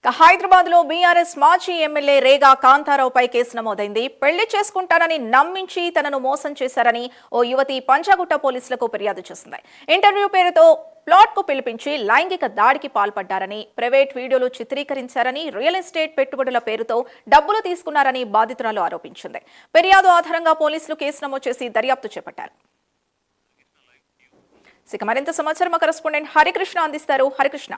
హైదరాబాద్ లో బీఆర్ఎస్ మాజీ MLA Rega కాంతారావుపై case నమోదైంది. పెళ్లి చేసుకుంటానని నమ్మించి తనను మోసం చేశారని ఓ యువతి పంజాగుట్ట పోలీసులకు ఫిర్యాదు చేసింది. ఇంటర్వ్యూ పేరుతో ప్లాట్ కు పిలిపించి లైంగిక దాడికి పాల్పడ్డారని, ప్రైవేట్ వీడియోలు చిత్రీకరించారని, రియల్ ఎస్టేట్ పెట్టుబడుల పేరుతో డబ్బులు తీసుకున్నారని బాధితురాలు ఆరోపించింది. ఫిర్యాదు ఆధారంగా పోలీసులు కేసు నమోదు చేసి దర్యాప్తు చేపట్టారు. మరింత సమాచారం మా కరెస్పాండెంట్ హరికృష్ణ అందిస్తారు. హరికృష్ణ.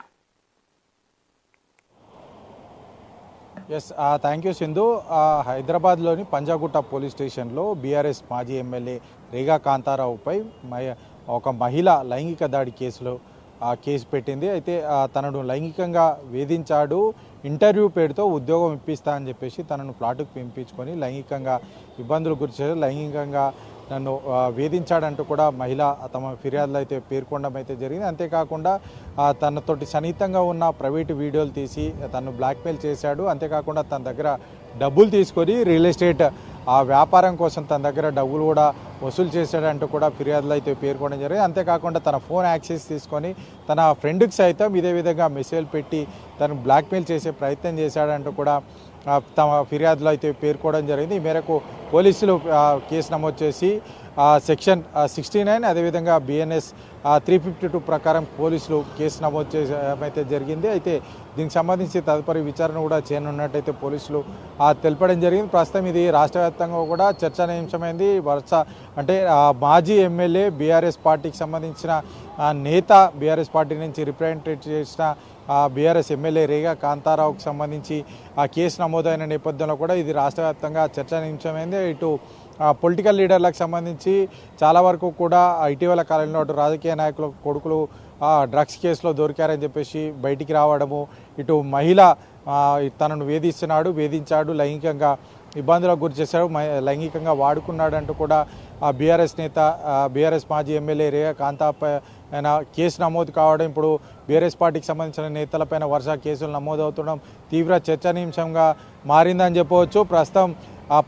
Thank you Sindhu. హైదరాబాద్లోని పంజాగుట్ట పోలీస్ స్టేషన్లో బీఆర్ఎస్ మాజీ ఎమ్మెల్యే రేగా కాంతారావుపై ఒక మహిళ లైంగిక దాడి కేసు పెట్టింది. అయితే తనను లైంగికంగా వేధించాడు, ఇంటర్వ్యూ పేరుతో ఉద్యోగం ఇప్పిస్తా అని చెప్పేసి తనను ప్లాటుకు పంపించుకొని లైంగికంగా ఇబ్బందులు గురిచేసి లైంగికంగా నన్ను వేధించాడంటూ కూడా మహిళ తమ ఫిర్యాదులు అయితే పేర్కొనడం అయితే జరిగింది. అంతేకాకుండా తనతోటి సన్నిహితంగా ఉన్న ప్రైవేటు వీడియోలు తీసి తను బ్లాక్మెయిల్ చేశాడు. అంతేకాకుండా తన దగ్గర డబ్బులు తీసుకొని రియల్ ఎస్టేట్ వ్యాపారం కోసం తన దగ్గర డబ్బులు కూడా వసూలు చేశాడంటూ కూడా ఫిర్యాదులు అయితే పేర్కొనడం జరిగింది. అంతేకాకుండా తన ఫోన్ యాక్సెస్ తీసుకొని తన ఫ్రెండ్కి సైతం ఇదే విధంగా మెసేజ్ పెట్టి తను బ్లాక్మెయిల్ చేసే ప్రయత్నం చేశాడంటూ కూడా తమ ఫిర్యాదులో అయితే పేర్కోవడం జరిగింది. ఈ మేరకు పోలీసులు కేసు నమోదు చేసి సెక్షన్ 69 అదేవిధంగా BNS 352 ప్రకారం పోలీసులు కేసు నమోదు చేయడం జరిగింది. అయితే దీనికి సంబంధించి తదుపరి విచారణ కూడా చేయనున్నట్టయితే పోలీసులు తెలపడం జరిగింది. ప్రస్తుతం ఇది రాష్ట్ర వ్యాప్తంగా కూడా చర్చనీయాంశమైంది. అంటే మాజీ ఎమ్మెల్యే బీఆర్ఎస్ పార్టీకి సంబంధించిన నేత, బీఆర్ఎస్ పార్టీ నుంచి రిప్రజెంటేట్ చేసిన బీఆర్ఎస్ ఎమ్మెల్యే రేగా కాంతారావుకు సంబంధించి కేసు నమోదైన నేపథ్యంలో కూడా ఇది రాష్ట్ర వ్యాప్తంగా చర్చనీయాంశమైంది. ఇటు పొలిటికల్ లీడర్లకు సంబంధించి చాలా వరకు కూడా ఇటీవల కాలంలో అటు రాజకీయ నాయకుల కొడుకులు డ్రగ్స్ కేసులో దొరికారని చెప్పేసి బయటికి రావడము, ఇటు మహిళ తనను వేధించాడు, లైంగికంగా ఇబ్బందులకు గురి చేశాడు, లైంగికంగా వాడుకున్నాడు అంటూ కూడా బీఆర్ఎస్ నేత, బీఆర్ఎస్ మాజీ ఎమ్మెల్యే రేగా కాంతాపై కేసు నమోదు కావడం, ఇప్పుడు బీఆర్ఎస్ పార్టీకి సంబంధించిన నేతలపైన వరుస కేసులు నమోదవుతుండడం తీవ్ర చర్చనీయాంశంగా మారిందని చెప్పవచ్చు. ప్రస్తుతం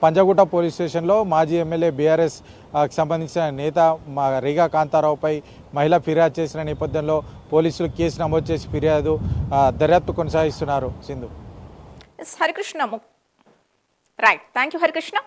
పంజాగుట్ట పోలీస్ స్టేషన్లో మాజీ ఎమ్మెల్యే బీఆర్ఎస్ సంబంధించిన నేత రేగా కాంతారావుపై మహిళ ఫిర్యాదు చేసిన నేపథ్యంలో పోలీసులు కేసు నమోదు చేసి దర్యాప్తు కొనసాగిస్తున్నారు. Sindhu. Harikrishna. Right, thank you Harikrishna.